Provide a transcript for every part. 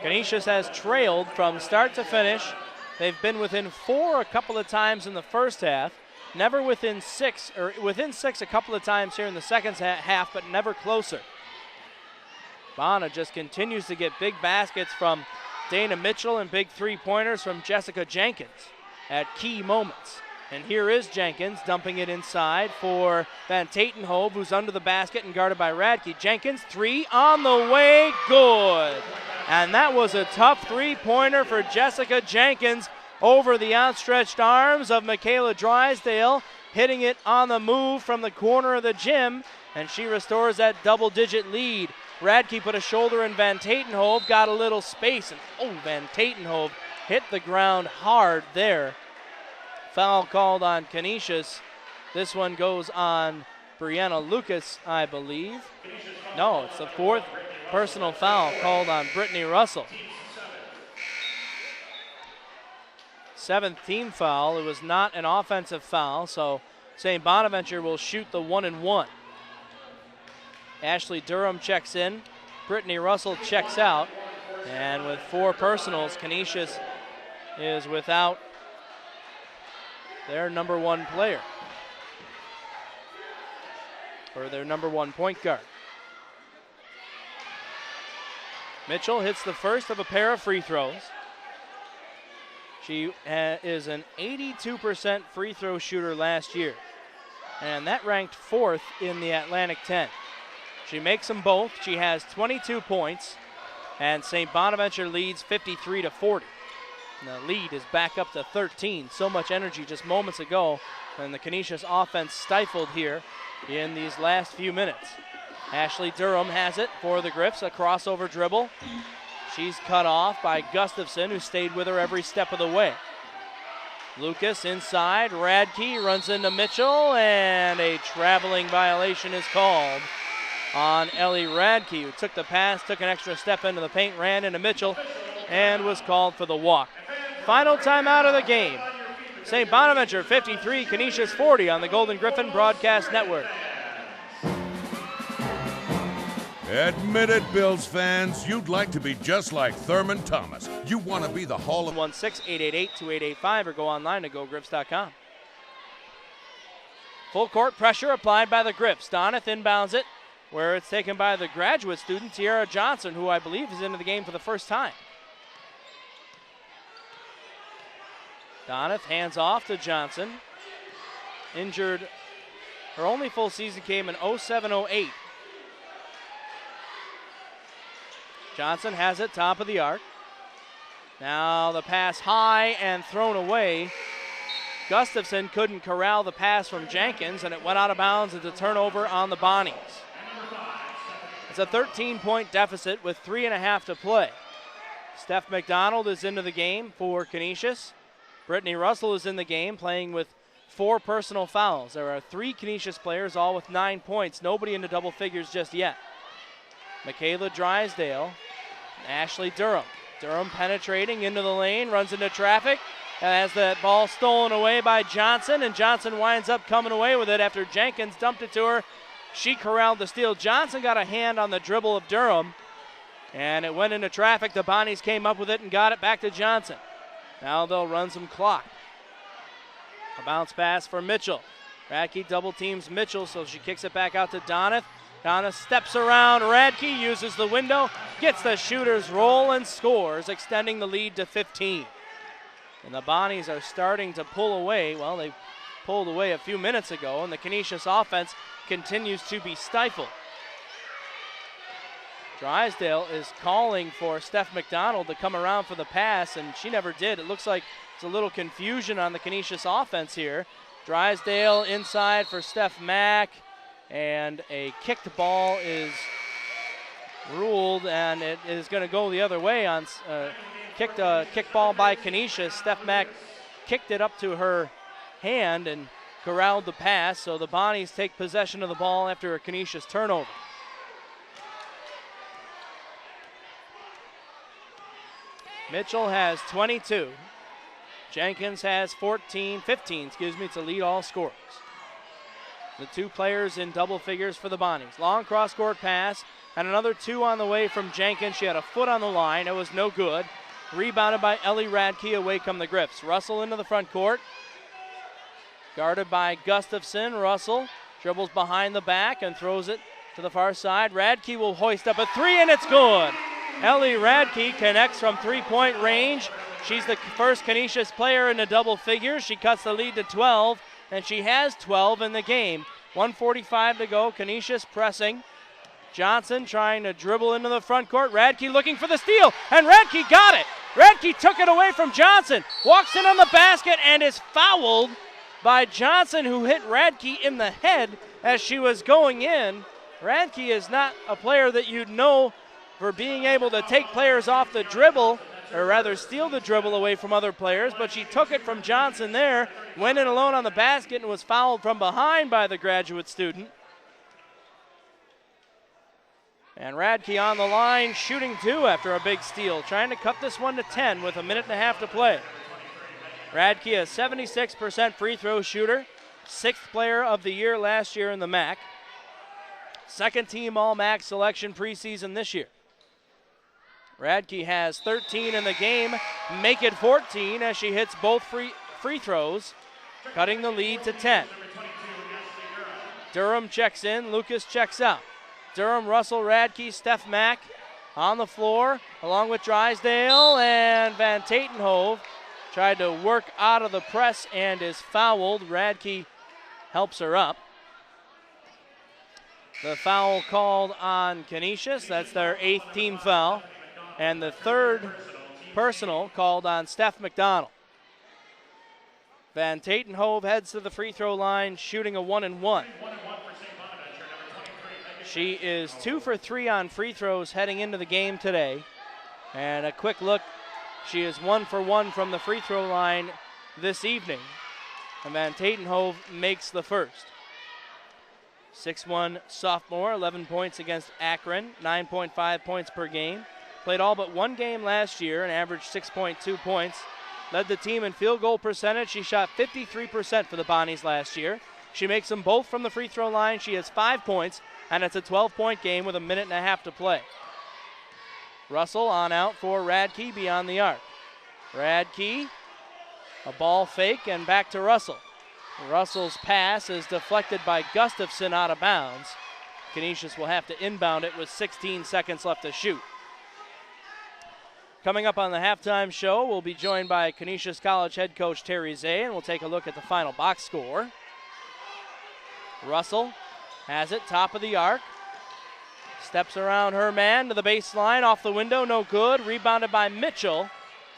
Canisius has trailed from start to finish. They've been within 4 a couple of times in the first half, never within 6, or within 6 a couple of times here in the second half, but never closer. Bonner just continues to get big baskets from Dana Mitchell and big three-pointers from Jessica Jenkins at key moments. And here is Jenkins dumping it inside for Van Tatenhove, who's under the basket and guarded by Radke. Jenkins, 3 on the way, good. And that was a tough three-pointer for Jessica Jenkins over the outstretched arms of Michaela Drysdale, hitting it on the move from the corner of the gym, and she restores that double-digit lead. Radke put a shoulder in Van Tatenhove, got a little space, and Van Tatenhove hit the ground hard there. Foul called on Canisius. This one goes on Brianna Lucas, I believe. No, it's the 4th personal foul called on Brittany Russell. 7th team foul. It was not an offensive foul, so St. Bonaventure will shoot the 1-and-1. Ashley Durham checks in. Brittany Russell checks out. And with 4 personals, Canisius is without their number 1 player, or their number 1 point guard. Mitchell hits the first of a pair of free throws. She is an 82% free throw shooter last year, and that ranked 4th in the Atlantic 10. She makes them both. She has 22 points, and St. Bonaventure leads 53-40. And the lead is back up to 13. So much energy just moments ago, and the Canisius offense stifled here in these last few minutes. Ashley Durham has it for the Griffs, a crossover dribble. She's cut off by Gustafson, who stayed with her every step of the way. Lucas inside, Radke runs into Mitchell, and a traveling violation is called on Ellie Radke, who took the pass, took an extra step into the paint, ran into Mitchell, and was called for the walk. Final timeout of the game. St. Bonaventure 53, Canisius 40 on the Golden Griffin Broadcast Network. Admit it, Bills fans, you'd like to be just like Thurman Thomas. You want to be the Hall of... 1-6-888-2885 or go online to gogriffs.com. Full court pressure applied by the Griffs. Donath inbounds it, where it's taken by the graduate student, Tiara Johnson, who I believe is into the game for the first time. Donath hands off to Johnson. Injured, her only full season came in 07-08. Johnson has it, top of the arc. Now the pass high and thrown away. Gustafson couldn't corral the pass from Jenkins, and it went out of bounds. It's a turnover on the Bonnies. It's a 13-point deficit with 3.5 to play. Steph McDonald is into the game for Canisius. Brittany Russell is in the game, playing with 4 personal fouls. There are 3 Canisius players, all with 9 points. Nobody into double figures just yet. Michaela Drysdale, Ashley Durham. Durham penetrating into the lane, runs into traffic, and has that ball stolen away by Johnson, and Johnson winds up coming away with it after Jenkins dumped it to her. She corralled the steal. Johnson got a hand on the dribble of Durham, and it went into traffic. The Bonnies came up with it and got it back to Johnson. Now they'll run some clock. A bounce pass for Mitchell. Radke double teams Mitchell, so she kicks it back out to Donath. Donath steps around Radke, uses the window, gets the shooter's roll and scores, extending the lead to 15. And the Bonnies are starting to pull away. Well, they pulled away a few minutes ago, and the Canisius offense continues to be stifled. Drysdale is calling for Steph McDonald to come around for the pass, and she never did. It looks like there's a little confusion on the Canisius offense here. Drysdale inside for Steph Mack, and a kicked ball is ruled, and it is going to go the other way on kick ball by Canisius. Steph Mack kicked it up to her hand and corralled the pass, so the Bonnies take possession of the ball after a Canisius turnover. Mitchell has 22. Jenkins has 15 to lead all scorers. The 2 players in double figures for the Bonnies. Long cross-court pass And another 2 on the way from Jenkins. She had a foot on the line. It was no good. Rebounded by Ellie Radke. Away come the Griffs. Russell into the front court. Guarded by Gustafson. Russell dribbles behind the back and throws it to the far side. Radke will hoist up a 3, and it's good. Ellie Radke connects from 3-point range. She's the first Canisius player in the double figures. She cuts the lead to 12, and she has 12 in the game. 1:45 to go. Canisius pressing. Johnson trying to dribble into the front court. Radke looking for the steal, and Radke got it. Radke took it away from Johnson. Walks in on the basket and is fouled by Johnson, who hit Radke in the head as she was going in. Radke is not a player that you'd know for being able to take players off the dribble, or rather steal the dribble away from other players, but she took it from Johnson there, went in alone on the basket, and was fouled from behind by the graduate student. And Radke on the line, shooting 2 after a big steal, trying to cut this one to 10 with 1.5 minutes to play. Radke, a 76% free throw shooter, 6th player of the year last year in the MAC. 2nd team All-MAC selection preseason this year. Radke has 13 in the game, make it 14 as she hits both free throws, cutting the lead to 10. Durham checks in, Lucas checks out. Durham, Russell, Radke, Steph Mack on the floor, along with Drysdale, and Van Tatenhove tried to work out of the press and is fouled. Radke helps her up. The foul called on Canisius. That's their 8th team foul. And the 3rd personal called on Steph McDonald. Van Tatenhove heads to the free throw line, shooting a 1-1. She is 2 for 3 on free throws heading into the game today. And a quick look, she is 1 for 1 from the free throw line this evening. And Van Tatenhove makes the first. 6'1" sophomore, 11 points against Akron, 9.5 points per game. Played all but 1 game last year and averaged 6.2 points. Led the team in field goal percentage. She shot 53% for the Bonnies last year. She makes them both from the free throw line. She has 5 points, and it's a 12-point game with 1.5 minutes to play. Russell on out for Radke beyond the arc. Radke, a ball fake, and back to Russell. Russell's pass is deflected by Gustafson out of bounds. Canisius will have to inbound it with 16 seconds left to shoot. Coming up on the halftime show, we'll be joined by Canisius College head coach Terry Zay, and we'll take a look at the final box score. Russell has it, top of the arc. Steps around her man to the baseline, off the window, no good. Rebounded by Mitchell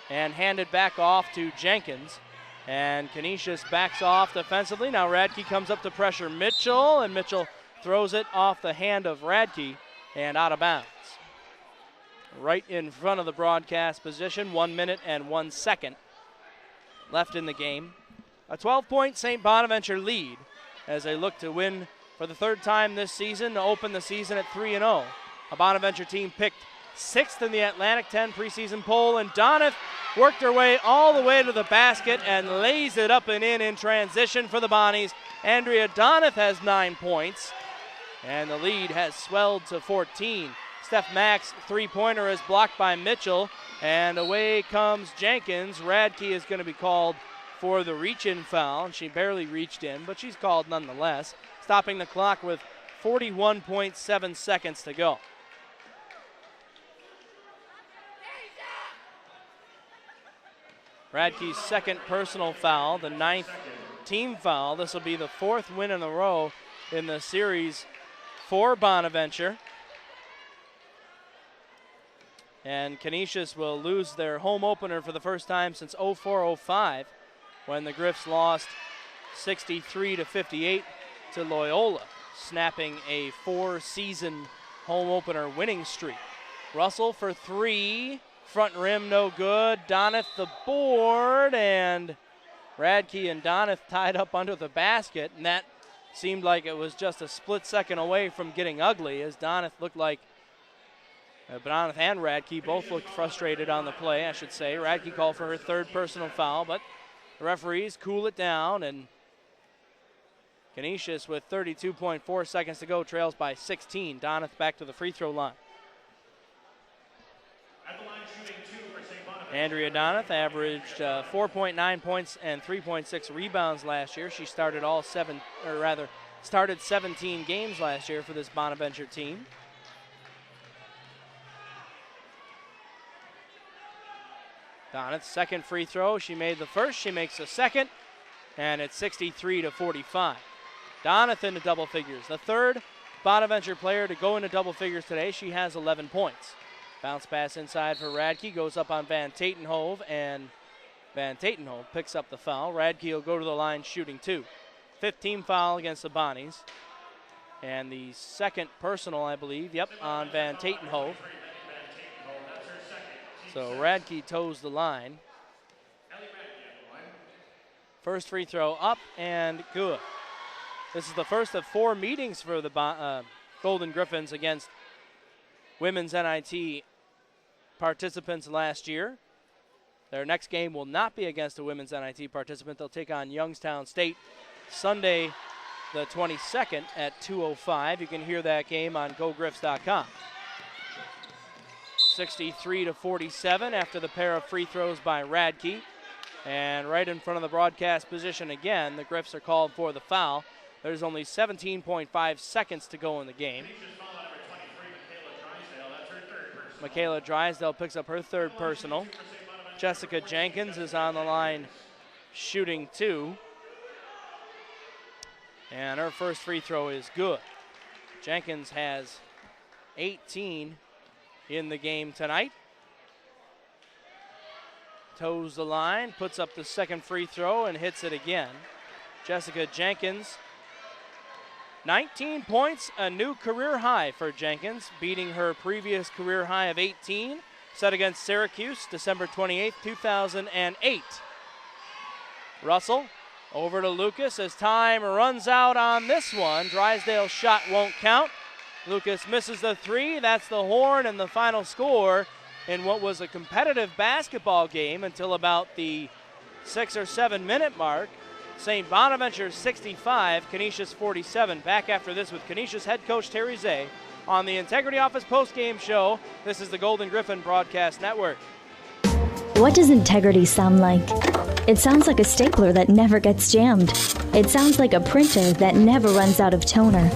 and handed back off to Jenkins. And Canisius backs off defensively. Now Radke comes up to pressure Mitchell, and Mitchell throws it off the hand of Radke and out of bounds. Right in front of the broadcast position, 1 minute and 1 second left in the game. A 12-point St. Bonaventure lead as they look to win for the 3rd time this season to open the season at 3-0. A Bonaventure team picked 6th in the Atlantic 10 preseason poll, and Donath worked her way all the way to the basket and lays it up and in transition for the Bonnies. Andrea Donath has 9 points, and the lead has swelled to 14. Steph Mack's three-pointer is blocked by Mitchell, and away comes Jenkins. Radke is going to be called for the reach-in foul. She barely reached in, but she's called nonetheless, stopping the clock with 41.7 seconds to go. Radke's 2nd personal foul, the 9th team foul. This will be the 4th win in a row in the series for Bonaventure. And Canisius will lose their home opener for the first time since 04-05 when the Griffs lost 63-58 to Loyola, snapping a 4-season home opener winning streak. Russell for 3, front rim no good. Donath the board, and Radke and Donath tied up under the basket, and that seemed like it was just a split second away from getting ugly as Donath looked like Donath and Radke both looked frustrated on the play, I should say. Radke called for her 3rd personal foul, but the referees cool it down, and Canisius with 32.4 seconds to go trails by 16. Donath back to the free throw line. At the line shooting 2 for St. Bonaventure. Andrea Donath averaged 4.9 points and 3.6 rebounds last year. She started started 17 games last year for this Bonaventure team. Donath's second free throw. She made the first, she makes the second, and it's 63-45. Donath into double figures. The third Bonaventure player to go into double figures today. She has 11 points. Bounce pass inside for Radke, goes up on Van Tatenhove, and Van Tatenhove picks up the foul. Radke will go to the line shooting 2. 15 foul against the Bonnies. And the second personal, I believe, on Van Tatenhove. So Radke toes the line. First free throw up and good. This is the first of 4 meetings for the Golden Griffins against women's NIT participants last year. Their next game will not be against a women's NIT participant. They'll take on Youngstown State Sunday the 22nd at 2:05. You can hear that game on GoGriffs.com. 63-47 after the pair of free throws by Radke. And right in front of the broadcast position again, the Griffs are called for the foul. There's only 17.5 seconds to go in the game. Michaela Drysdale picks up her third personal. Jessica Jenkins is on the line shooting 2. And her first free throw is good. Jenkins has 18 in the game tonight. Toes the line, puts up the second free throw and hits it again. Jessica Jenkins, 19 points, a new career high for Jenkins, beating her previous career high of 18, set against Syracuse December 28, 2008. Russell over to Lucas as time runs out on this one. Drysdale's shot won't count. Lucas misses the 3. That's the horn and the final score in what was a competitive basketball game until about the 6 or 7 minute mark. St. Bonaventure 65, Canisius 47. Back after this with Canisius head coach Terry Zay on the Integrity Office postgame show. This is the Golden Griffin Broadcast Network. What does integrity sound like? It sounds like a stapler that never gets jammed. It sounds like a printer that never runs out of toner.